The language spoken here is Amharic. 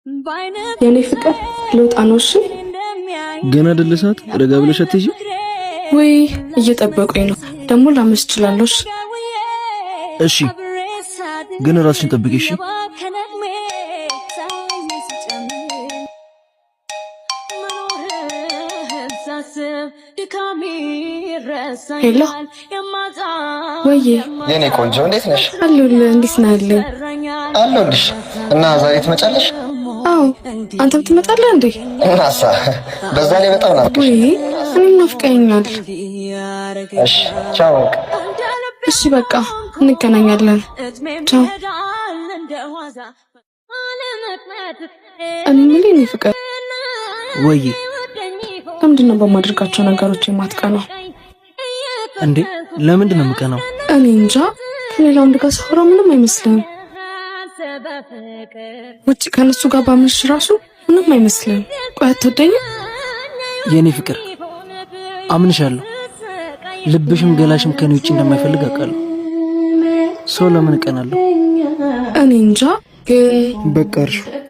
የኔ ፍቅር ልውጣ ነው። እሺ ገና ደልሳት ረጋ ብለሽ አትይጂ ወይ? እየጠበቁኝ ነው ደግሞ ላመሽ እችላለሁ። እሺ ግን ራስሽን ጠብቂ እሺ። ሄሎ ወዬ የኔ ቆንጆ እንዴት ነሽ? አለሁልህ። እንዴት ነህ? አለሁልሽ። እና ዛሬ ትመጫለሽ? አዎ አንተም ትመጣለህ እንዴ? እናሳ በዛ ላይ በጣም ናፍቀሽ። ወይ እኔም ናፍቀኸኛል። እሺ ቻው። እሺ በቃ እንገናኛለን። ቻው። እኔ የምልህ የኔ ፍቅር ወይ ለምንድን ነው በማድረጋቸው ነገሮች የማትቀናው እንዴ? ለምንድን ነው የምቀናው? እኔ እንጃ። ከሌላ ወንድ ጋር ሳወራ ምንም አይመስልም። ውጭ ከነሱ ጋር ባምሽ ራሱ ምንም አይመስልም። ቆይ አትወደኝም? የኔ ፍቅር አምንሻለሁ። ልብሽም ገላሽም ከኔ ውጭ እንደማይፈልግ አውቃለሁ። ሰው ለምን እቀናለሁ? እኔ እንጃ ግን በቃ እርሹ